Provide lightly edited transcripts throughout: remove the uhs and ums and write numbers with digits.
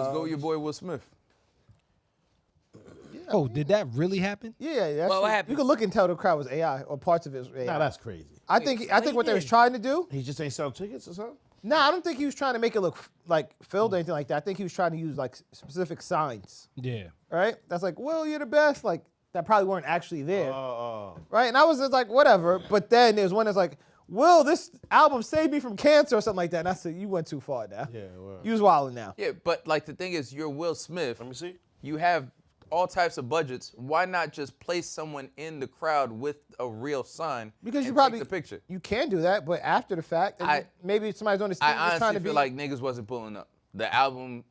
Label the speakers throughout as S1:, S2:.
S1: Let's go with your boy Will Smith.
S2: Oh, did that really happen?
S3: Yeah, that's
S1: Well, what happened?
S3: You could look and tell the crowd was AI or parts of it was AI.
S4: Nah, that's crazy.
S3: I think what they was trying to do.
S4: He just ain't sell tickets or something?
S3: No, I don't think he was trying to make it look like filled or anything like that. I think he was trying to use like specific signs.
S2: Yeah.
S3: Right? That's like, Will, you're the best. Like that probably weren't actually there.
S4: Oh.
S3: Right? And I was just like, whatever. But then there's one that's like, Will, this album saved me from cancer or something like that. And I said, you went too far now.
S4: Yeah, well.
S3: You was wilding now.
S1: Yeah, but like the thing is, you're Will Smith.
S4: Let me see.
S1: You have all types of budgets. Why not just place someone in the crowd with a real sign?
S3: Because you
S1: and
S3: probably
S1: take the picture.
S3: You can do that, but after the fact, and maybe somebody's on the stage
S1: I
S3: trying
S1: honestly
S3: to
S1: feel
S3: be
S1: like niggas wasn't pulling up. The album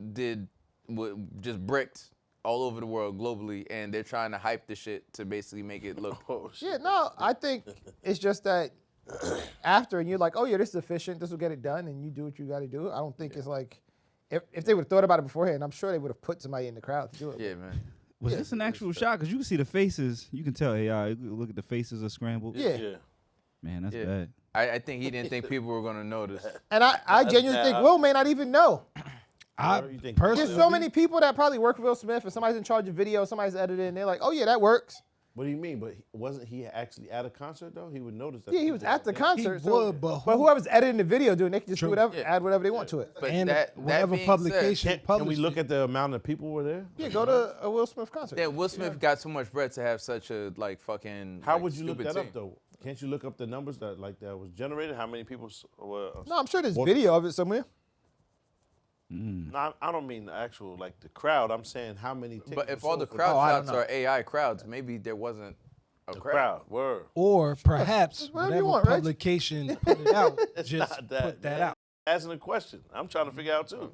S1: just bricked all over the world globally, and they're trying to hype the shit to basically make it look.
S4: Oh, shit.
S3: Yeah, no, I think it's just that after, and you're like, oh yeah, this is efficient, this will get it done, and you do what you got to do. I don't think it's like, if they would have thought about it beforehand, I'm sure they would have put somebody in the crowd to do it.
S1: Yeah, man.
S5: Was this an actual shot? Because you can see the faces. You can tell AI. Look at the faces are scrambled.
S3: Yeah.
S5: Man, that's
S1: Yeah.
S5: bad.
S1: I think he didn't think people were gonna notice.
S3: And I genuinely think Will may not even know.
S4: You think
S3: There's so many people that probably work for Will Smith, and somebody's in charge of video, somebody's editing, and they're like, oh yeah, that works.
S4: What do you mean? But wasn't he actually at a concert though? He would notice that.
S3: Yeah, he was at the concert.
S2: He would, but
S3: whoever's editing the video doing, they can just do
S2: True.
S3: whatever, add whatever they want to it.
S1: But
S2: and
S1: that
S2: whatever
S1: being
S2: publication
S1: said,
S4: Can we
S2: published
S4: look
S2: it.
S4: at the amount of people were there?
S3: Yeah, go to a Will Smith concert.
S1: yeah, Will Smith got so much bread to have such a like fucking.
S4: How
S1: like,
S4: would you look
S1: stupid
S4: that
S1: team.
S4: up though? Can't you look up the numbers that was generated? How many people were?
S3: No, I'm sure there's
S4: Well-
S3: video of it somewhere.
S4: No, I don't mean the actual like the crowd. I'm saying how many tickets.
S1: But if
S4: were
S1: all the
S4: sold for
S1: crowd
S3: I don't
S1: shots
S3: know.
S1: are AI crowds, maybe there wasn't a
S4: the
S1: crowd.
S4: crowd. Word.
S2: Or perhaps
S3: Whatever you
S2: whatever
S3: want, Reg.
S2: publication put it out, just
S4: Not that,
S2: put that
S4: man.
S2: out.
S4: Asking a question. I'm trying to figure out too.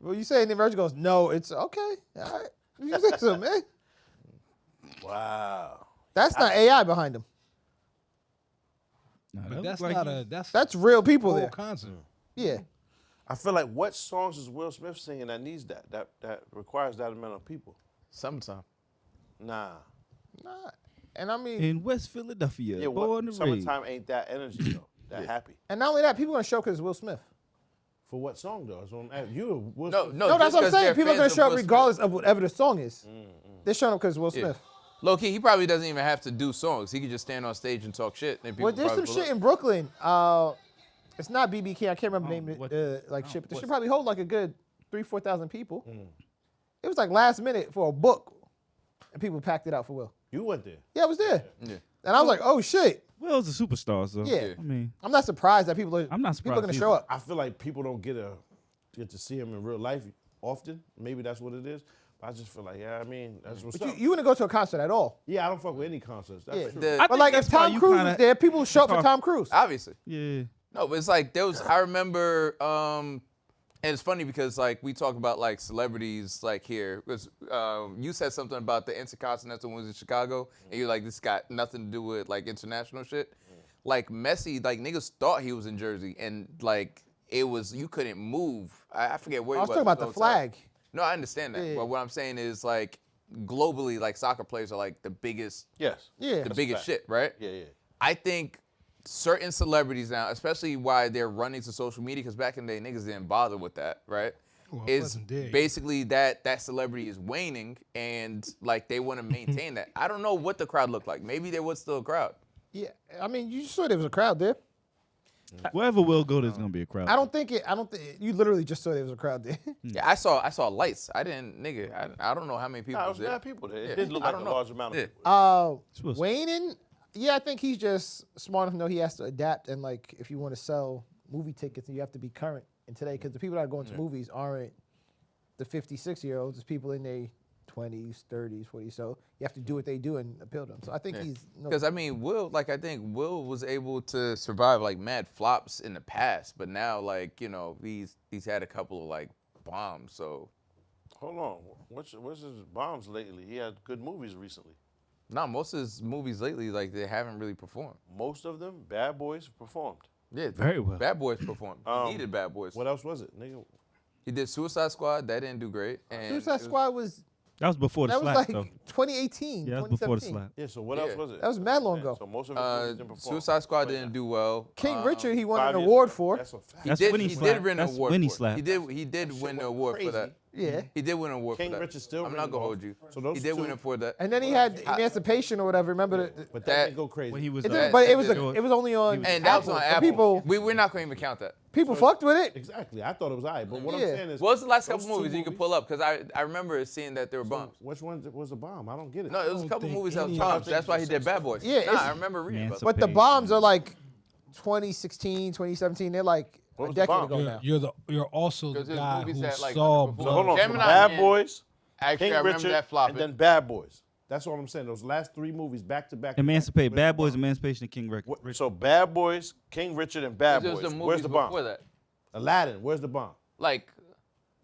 S3: Well, you say, and then Virgil goes, no, it's okay. All right. You say so, man.
S4: Wow.
S3: That's not AI behind him.
S5: Nah, that
S2: But
S5: look
S2: that's
S5: like
S2: not
S5: he-
S2: a
S3: That's real people
S2: whole
S3: there.
S2: concert.
S3: Yeah.
S4: I feel like what songs is Will Smith singing that needs that requires that amount of people?
S1: Sometime.
S4: Nah.
S3: Nah. And I mean,
S5: in West Philadelphia,
S4: Yeah,
S5: born and raised.
S4: summertime ain't that energy though. That happy.
S3: and not only that, people are gonna show because it's Will Smith.
S4: For what song though? That's what I'm asking. You Will
S1: No,
S4: Smith.
S1: no.
S3: No, that's
S1: just
S3: what I'm
S1: 'cause
S3: saying.
S1: they're
S3: People are gonna
S1: fans of
S3: show up
S1: Will Smith.
S3: regardless of whatever the song is. They're showing up because it's Will
S1: Yeah.
S3: Smith.
S1: Low key, he probably doesn't even have to do songs. He could just stand on stage and talk shit. And people
S3: Well, there's some
S1: probably pull
S3: shit
S1: up.
S3: in Brooklyn. It's not BB King. I can't remember the name of
S5: what-
S3: it. Like shit, but this
S5: what-
S3: should probably hold like a good 3,000-4,000 people. It was like last minute for a book, and people packed it out for Will.
S4: You went there.
S3: Yeah, I was there,
S1: Yeah.
S3: and I was like, oh shit.
S5: Will's a superstar, so
S3: Yeah.
S5: I mean,
S3: I'm not surprised that people are.
S5: I'm not
S3: People are gonna
S5: surprised
S3: show
S5: either.
S3: up.
S4: I feel like people don't get to see him in real life often. Maybe that's what it is. But I just feel like, yeah, I mean, that's what's
S3: But
S4: up.
S3: you wouldn't go to a concert at all.
S4: Yeah, I don't fuck with any concerts. That's
S3: Yeah.
S4: true.
S1: The-
S5: I
S3: But
S5: think
S3: like if
S5: that's why
S3: Tom
S5: you
S3: Cruise
S5: kinda-
S3: was there, people would show up for Tom Cruise.
S1: Obviously.
S5: yeah.
S1: No, but it's like there was. I remember, and it's funny because like we talk about like celebrities like here. Because you said something about the Intercontinental ones in Chicago, and you're like, this got nothing to do with like international shit. Like Messi, like niggas thought he was in Jersey, and like it was you couldn't move. I forget where
S3: I was
S1: he
S3: talking about the
S1: whole time.
S3: flag.
S1: No, I understand that.
S3: Yeah.
S1: But what I'm saying is like globally, like soccer players are like the biggest,
S4: Yes.
S3: Yeah.
S1: the biggest shit, right?
S4: Yeah, yeah.
S1: I think certain celebrities now, especially why they're running to social media, because back in the day, niggas didn't bother with that, right?
S2: Well, it
S1: is
S2: wasn't there yet.
S1: basically that celebrity is waning, and like they want to maintain that. I don't know what the crowd looked like. Maybe there was still a crowd.
S3: Yeah, I mean, you saw there was a crowd there.
S5: Wherever Will go, there's gonna be a crowd.
S3: I don't think you literally just saw there was a crowd there.
S1: Yeah, I saw lights. I didn't, nigga. I don't know how many people
S4: Nah, it
S1: was
S4: was
S1: there.
S4: mad people there. It
S1: Yeah.
S4: did look
S1: I
S4: like
S1: don't
S4: a
S1: know.
S4: large amount of
S1: Yeah.
S4: people.
S5: Supposed to.
S3: Wayne, yeah, I think he's just smart enough to know he has to adapt. And like, if you want to sell movie tickets, you have to be current in today, because the people that are going to movies aren't the 56-year-olds. It's people in their 20s, 30s, 40s. So you have to do what they do and appeal to them. So I think he's
S1: Because I mean, I think Will was able to survive like mad flops in the past, but now like he's had a couple of like bombs. So
S4: Hold on. What's his bombs lately? He had good movies recently.
S1: most of his movies lately like they haven't really performed.
S4: Most of them, Bad Boys performed.
S1: Yeah,
S5: Very well.
S1: Bad Boys performed. He needed Bad Boys.
S4: What else was it, nigga?
S1: He did Suicide Squad. That didn't do great. And
S3: Suicide Squad was
S5: That was before the
S3: That was
S5: slap,
S3: like
S5: though.
S3: 2018.
S5: Yeah, that was before the
S3: 2017.
S5: slap.
S4: Yeah, so what else
S1: Yeah.
S4: was it?
S3: That was mad long ago.
S4: So most of it didn't perform.
S1: Suicide Squad didn't do well.
S3: King Richard, he won
S4: 5
S3: an
S4: years
S3: award
S4: ago.
S3: for.
S4: That's a fact.
S1: He
S5: That's
S1: did.
S5: when he
S1: He
S5: slapped.
S1: did win an
S5: That's
S1: award.
S5: when he
S1: for it.
S5: slapped.
S1: He did win an
S4: went
S1: award for
S4: crazy.
S1: that.
S3: Yeah.
S1: He did win an award
S4: King
S1: for that.
S4: Richard still
S1: I'm
S4: ringing
S1: not gonna
S4: off.
S1: hold you.
S4: So those
S1: He did
S4: two-
S1: win it for that.
S3: And then he had Emancipation or whatever. Remember
S4: But that
S1: That-
S4: didn't go crazy.
S5: When he was,
S3: it
S1: That-
S3: did, but it was
S1: that-
S3: it was only on
S1: And that was on
S3: But
S1: Apple.
S3: People
S1: We're not gonna even count that.
S3: fucked with it.
S4: Exactly. I thought it was all right. But what I'm
S3: Yeah.
S4: saying is,
S1: What was the last
S4: those
S1: couple
S4: two
S1: movies you could pull up? Because I remember seeing that there were bombs.
S4: Which one was a bomb? I don't get it.
S1: No, it was a
S2: don't
S1: couple
S2: think
S1: movies that
S2: any
S1: was
S2: of
S1: bombs.
S2: them-
S1: That's why he did Bad Boys.
S3: Yeah,
S1: Nah,
S3: it's-
S1: I remember reading about that.
S3: But the bombs are like 2016, 2017. They're like
S4: What
S3: a
S4: was the
S3: decade
S4: bomb?
S3: ago now.
S2: You're also the
S1: Because there's
S2: guy
S1: movies
S2: who
S1: that, like,
S2: saw
S1: before-
S4: So hold on.
S2: blood.
S1: Gemini
S4: Bad
S1: Man.
S4: Boys,
S1: Actually,
S4: King
S1: I remember
S4: Richard,
S1: that flopping.
S4: and then Bad Boys. That's what I'm saying. Those last 3 movies back to back.
S5: Emancipate.
S4: Where's
S5: Bad
S4: the
S5: Boys,
S4: bomb?
S5: Emancipation, and King Richard.
S4: So Bad Boys, King Richard, and Bad
S1: There
S4: Boys.
S1: was the
S4: Where's
S1: movies
S4: the bomb?
S1: before that.
S4: Aladdin. Where's the bomb?
S1: Like,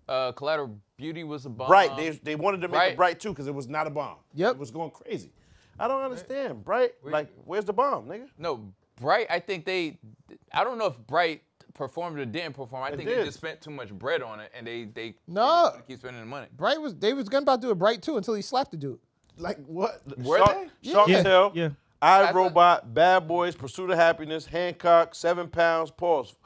S1: Collateral Beauty was a bomb.
S4: Bright. They wanted to make
S1: Bright.
S4: it Bright too because it was not a bomb.
S3: Yep.
S4: It was going crazy. I don't understand. Bright. Like, where's the bomb, nigga?
S1: No, Bright. I think I don't know if Bright performed or didn't perform. I think they
S4: did.
S1: just spent too much bread on it, and they
S3: No.
S1: they keep spending the money.
S3: They was gonna about to do a Bright too until he slapped the dude.
S4: Like what?
S1: Were
S4: Shark,
S1: they?
S4: Shark
S3: Yeah.
S4: Tale,
S5: Yeah.
S4: I,
S1: I-
S4: Robot, Bad Boys, Pursuit of Happiness, Hancock, 7 Pounds, Pause.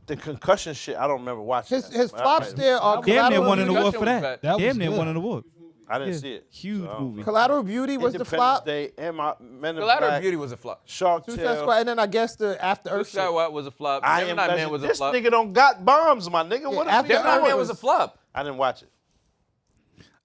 S4: The concussion shit, I don't remember watching.
S3: His
S4: that.
S3: flops there are
S5: Damn near
S3: Collateral
S5: won an
S3: Beauty.
S5: award for
S1: Concussion was
S5: that.
S1: bad.
S2: That
S5: Damn
S2: was
S5: near
S2: good.
S5: won an award.
S4: I didn't
S5: Yeah.
S4: see it.
S5: Huge
S4: So I don't
S5: movie.
S4: know.
S3: Collateral Beauty was the
S4: Independence
S3: flop.
S4: Day, Men in
S1: Collateral
S4: Black,
S1: Beauty was a flop.
S4: Shark
S3: Suicide
S4: Tale.
S3: Squad, and then I guess the After Earth
S1: Suicide
S3: shit.
S1: Squad was a flop.
S4: I am
S1: Gemini Man
S4: Legend.
S1: was a
S4: This
S1: flop.
S4: nigga don't got bombs, my nigga. What is
S3: After
S4: we
S1: Gemini
S3: Earth
S1: Man
S4: doing?
S1: was a flop.
S4: I didn't watch it.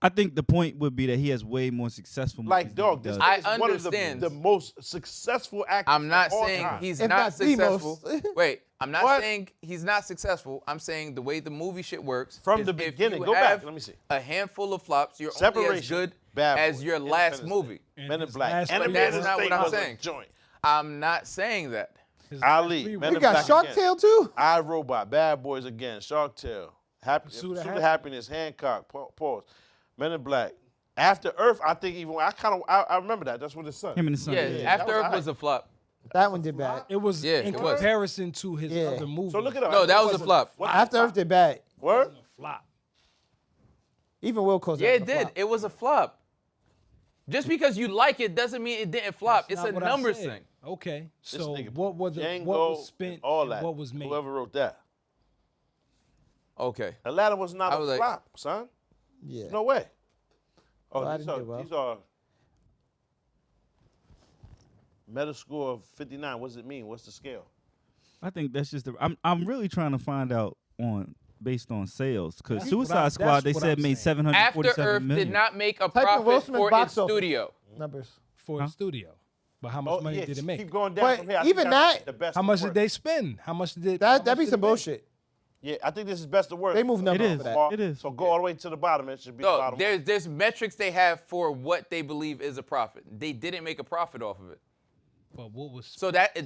S5: I think the point would be that he has way more successful movies.
S4: Like,
S5: than
S4: dog,
S5: he
S4: this
S5: does.
S1: I
S4: is one of
S1: understand.
S4: the most successful actors
S1: I'm not
S4: of all
S1: saying
S4: time.
S1: he's
S3: If
S1: not
S3: not the
S1: successful.
S3: most.
S1: Wait, I'm not
S4: What?
S1: saying he's not successful. I'm saying the way the movie shit works.
S4: From
S1: is
S4: the
S1: if
S4: beginning.
S1: you
S4: Go back.
S1: have
S4: Let me see.
S1: A handful of flops. You're only as
S4: Separation,
S1: good
S4: Bad
S1: as
S4: Boys,
S1: your last
S4: Independence
S1: movie.
S4: Day,
S2: And
S4: Men in
S2: his
S4: Black.
S2: last
S4: Enemy
S2: three
S1: That's
S4: of the
S1: not
S4: State
S1: what I'm
S4: was a
S1: saying.
S4: joint.
S1: I'm not saying that.
S2: His
S4: Ali,
S2: last
S4: Men
S3: You
S4: in
S3: got
S4: Black
S3: Shark
S4: again.
S3: Tale too.
S4: I, Robot, Bad Boys again, Shark Tale, Pursuit of
S2: Happiness.
S4: Happiness, Hancock, Pause, Men in Black. After Earth, I think even I remember that. That's what his son.
S5: Him and his son.
S1: Yeah,
S4: that
S1: After
S4: was
S1: Earth was a flop.
S3: That one did bad.
S2: It was
S1: Yeah,
S2: in
S1: it was.
S2: comparison to his
S3: Yeah.
S2: other movies.
S4: So look it up.
S1: No, that was a flop.
S4: What-
S3: After Earth did bad.
S4: Word?
S2: flop.
S3: Even Will calls
S1: Yeah,
S3: that
S1: it
S3: a
S1: did.
S3: flop.
S1: It was a flop. Just because you like it doesn't mean it didn't flop.
S2: That's
S1: it's a
S2: not what I
S1: numbers
S2: said.
S1: thing.
S2: Okay,
S4: This
S2: so
S4: nigga
S2: what was
S4: Django,
S2: what was spent
S4: and all
S2: and
S4: that.
S2: what was made?
S4: Whoever wrote that.
S1: Okay.
S4: Aladdin was not
S1: I
S4: a
S1: was like-
S4: flop, son.
S3: Yeah.
S4: No way. Oh,
S3: Aladdin did well.
S4: these are Metascore of 59. What does it mean? What's the scale?
S5: I think that's just. I'm really trying to find out based on sales because
S2: That's what
S5: Suicide
S2: I'm-
S5: Squad
S2: that's
S5: they
S2: what
S5: said
S2: I'm
S5: made
S2: saying.
S5: 747
S1: After Earth
S5: million.
S1: did not make a
S3: Type in Will
S1: profit
S3: Smith
S1: for
S3: box
S1: its
S3: office.
S1: studio.
S3: Numbers.
S2: For a studio. But how much money
S4: yeah,
S2: did it make?
S4: Keep going down
S3: But
S4: from here. I think
S3: even
S4: that's
S3: that-
S4: the best
S2: How
S4: of
S2: much
S4: worst.
S2: did they spend? How much did it?
S3: That'd be some bullshit.
S4: Yeah, I think this is best of worst.
S3: They move numbers
S5: is.
S3: for that.
S5: It is.
S4: So go all the way to the bottom. It should be the
S1: No,
S4: bottom.
S1: there's metrics they have for what they believe is a profit. They didn't make a profit off of it.
S2: But what was
S1: So that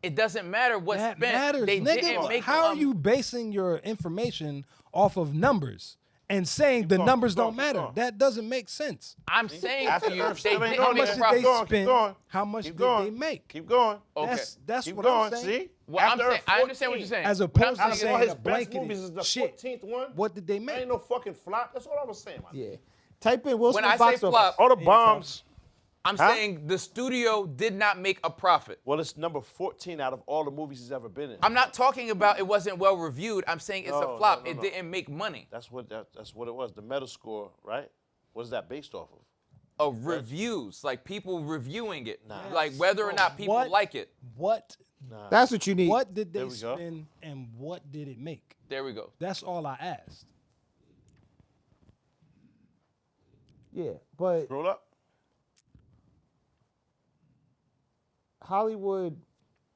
S1: it doesn't matter what's
S2: that
S1: spent.
S2: matters,
S1: They
S2: nigga?
S1: didn't make.
S2: How are you basing your information off of numbers and saying the
S4: going,
S2: numbers
S4: keep going,
S2: don't
S4: keep
S2: matter?
S4: going.
S2: That doesn't make sense.
S1: I'm saying
S4: After
S1: to you,
S4: Earth
S1: they
S4: still ain't
S1: didn't
S4: going
S1: make
S2: How
S1: a
S2: much
S4: nowhere.
S2: did
S1: profit.
S2: they
S4: Keep going,
S2: spend?
S4: going.
S2: How much
S4: Keep
S2: did
S4: going.
S2: they make?
S4: Keep going.
S1: Okay.
S2: That's
S4: Keep
S2: what
S4: going.
S2: I'm saying.
S4: See?
S1: Well, I'm
S4: After
S1: saying,
S4: Earth,
S1: I understand what you're
S4: 14.
S1: saying.
S2: As
S1: What
S2: opposed
S1: I'm
S2: to
S1: saying
S4: All
S1: is-
S2: saying
S4: his
S2: a
S4: best
S2: blanketed
S4: movies is the
S2: shit.
S4: 14th one.
S2: What did they
S4: Ain't
S2: make?
S4: no fucking flop. That's what I was saying. Man.
S3: Yeah. Type in Will
S1: When
S3: Smith
S1: I say
S3: box
S1: flop,
S3: office.
S4: All the bombs.
S1: I'm
S4: Huh?
S1: saying the studio did not make a profit.
S4: Well, it's number 14 out of all the movies he's ever been in.
S1: I'm not talking about it wasn't well reviewed. I'm saying it's
S4: No,
S1: a flop.
S4: no,
S1: It
S4: no.
S1: didn't make money.
S4: That's what it was. The Metascore, right? What is that based off of?
S1: Of reviews, like people reviewing it,
S4: Nah.
S1: like whether or not people
S2: What-
S1: like it.
S2: What
S3: That's what you need.
S2: what did
S4: There
S2: they
S4: we go.
S2: spend and what did it make?
S1: There we go.
S2: That's all I asked.
S3: Yeah, but
S4: Roll up.
S3: Hollywood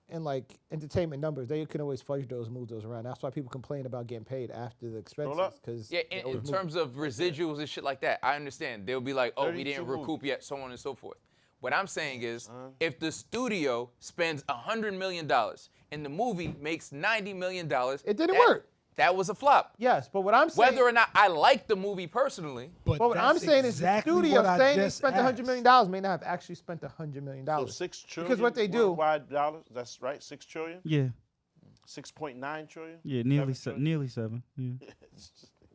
S3: and like entertainment numbers, they can always fudge those, move those around. That's why people complain about getting paid after the expenses.
S4: up.
S3: Because
S1: Yeah, in terms of residuals and shit like that, I understand. They'll be like, oh, we
S4: 32
S1: didn't
S4: movies.
S1: recoup yet, so on and so forth. What I'm saying is, if the studio spends $100 million and the movie makes $90 million,
S3: It didn't work.
S1: That was a flop.
S3: yes, but what I'm saying,
S1: Whether or not I like the movie personally,
S3: but what I'm
S2: that's
S3: saying
S2: exactly
S3: is the studio
S2: what I
S3: saying they
S2: just
S3: spent $100 million
S2: asked.
S3: may not have actually spent $100 million.
S4: So 6 trillion.
S3: Because what they do,
S4: worldwide dollars. That's right. 6 trillion.
S5: Yeah,
S4: 6.9 trillion.
S5: nearly
S4: 7 trillion.
S5: nearly 7. Yeah.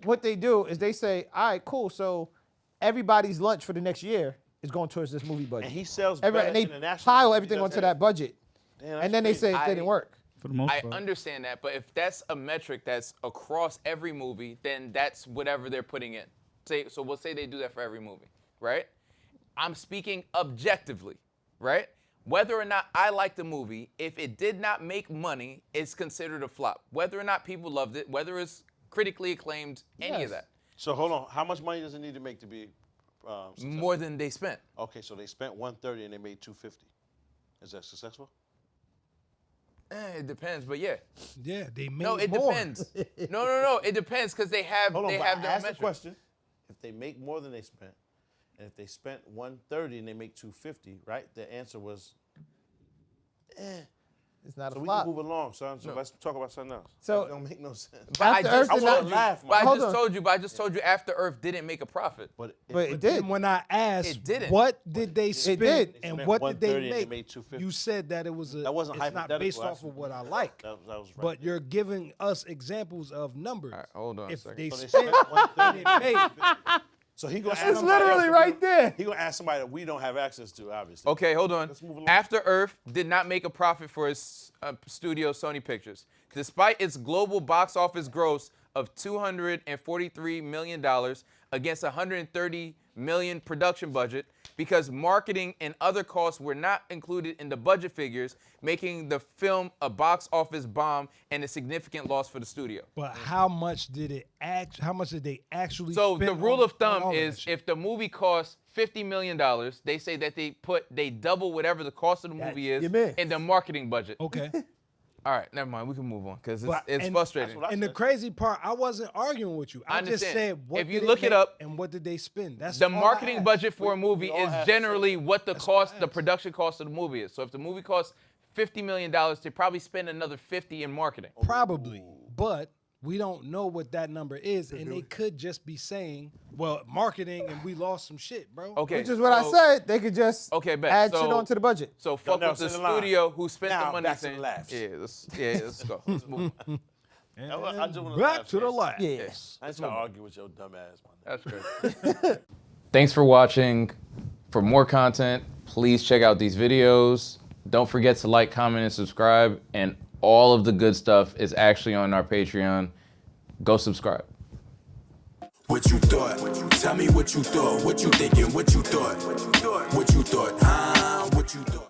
S3: what they do is they say, all right, cool. So everybody's lunch for the next year is going towards this movie budget.
S4: And he sells
S3: Everybody,
S4: better
S3: and they
S4: internationally.
S3: pile
S4: He
S3: everything
S4: does
S3: onto that budget.
S4: Damn, that's
S3: And then they
S4: crazy.
S3: say it didn't work.
S5: For the most
S1: I
S5: part.
S1: understand that, but if that's a metric that's across every movie, then that's whatever they're putting in. So we'll say they do that for every movie, right? I'm speaking objectively, right? Whether or not I like the movie, if it did not make money, it's considered a flop. Whether or not people loved it, whether it's critically acclaimed, any
S3: Yes.
S1: of that.
S4: So hold on. How much money does it need to make to be successful?
S1: More than they spent.
S4: Okay, so they spent 130 and they made 250. Is that successful?
S1: It depends, but yeah.
S2: Yeah, they made
S1: No, it
S2: more.
S1: depends. No. It depends because they have
S4: Hold on,
S1: they
S4: but
S1: have
S4: I
S1: their
S4: asked the
S1: metric.
S4: question. If they make more than they spent, and if they spent 130 and they make 250, right? The answer was,
S3: It's not
S4: so
S3: a
S4: we
S3: flop.
S4: can move along, son. So let's talk about something else.
S3: So-
S4: That don't make no sense.
S1: But I
S3: After
S1: just
S3: Earth
S1: told
S3: did not-
S1: you.
S4: laugh,
S1: But I
S3: Hold
S1: just
S3: on.
S1: told you. But I just told you After Earth didn't make a profit.
S4: But
S3: But it
S2: Then
S3: did.
S2: when I asked,
S1: It didn't.
S2: what did they spend
S3: did.
S2: and
S4: spent
S2: what did
S4: 130
S2: they
S4: and they
S2: make?
S4: made 250.
S2: You said that it was a.
S4: That wasn't
S2: it's not
S4: hypothetical,
S2: based off
S4: actually.
S2: of what I like.
S4: that was right.
S2: But you're giving us examples of numbers.
S1: All right, hold on a
S2: If
S1: second.
S2: they
S4: So they
S2: spent
S4: spent
S2: and
S4: 130.
S2: it made,
S4: So he gonna ask
S3: It's
S4: somebody
S3: literally
S4: else.
S3: right there.
S4: He gonna ask somebody that we don't have access to, obviously.
S1: Okay, hold on.
S4: Let's move along.
S1: After Earth did not make a profit for its studio, Sony Pictures, despite its global box office gross of $243 million against $130 million production budget, because marketing and other costs were not included in the budget figures, making the film a box office bomb and a significant loss for the studio.
S2: but how much did it how much did they actually
S1: So
S2: spend
S1: the rule
S2: on-
S1: of
S2: on
S1: thumb
S2: all of that
S1: is
S2: shit?
S1: if the movie costs $50 million, they say that they double whatever the cost of the movie is
S3: your man.
S1: in the marketing budget.
S2: Okay.
S1: All right, never mind. We can move on because
S2: But-
S1: it's
S2: and-
S1: frustrating.
S4: That's what I
S2: And the
S4: said.
S2: crazy part, I wasn't arguing with you.
S1: I
S2: I just
S1: understand.
S2: said, what
S1: If you
S2: did
S1: look it
S2: make
S1: up,
S2: and what did they spend? That's
S1: The
S2: all I
S1: marketing
S2: asked.
S1: budget for a movie
S4: all
S1: is
S4: have to say
S1: generally what the
S2: all I
S1: cost, the
S2: asked.
S1: production cost of the movie is. So if the movie costs $50 million, they probably spend another $50 in marketing.
S2: Probably, but we don't know what that number is, and they could just be saying, "Well, marketing, and we lost some shit, bro."
S1: Okay,
S3: Which is what I
S1: so-
S3: said. They could just
S1: Okay, bet.
S3: add shit
S1: So-
S3: onto the budget.
S1: So fuck
S4: now
S1: with the
S4: say the line.
S1: studio who spent
S4: Now,
S1: the money
S4: back to the
S1: saying,
S4: laughs.
S1: let's go. Let's move on.
S4: I just wanna
S2: Back
S4: laugh,
S2: to the
S4: man.
S2: last.
S3: Yes.
S4: I just want to argue with your dumb ass, man.
S1: That's great. Thanks for watching. For more content, please check out these videos. Don't forget to like, comment, and subscribe. And all of the good stuff is actually on our Patreon. Go subscribe.
S6: What you thought? Tell me what you thought. What you thinking? What you thought? What you thought? What you thought? What you thought?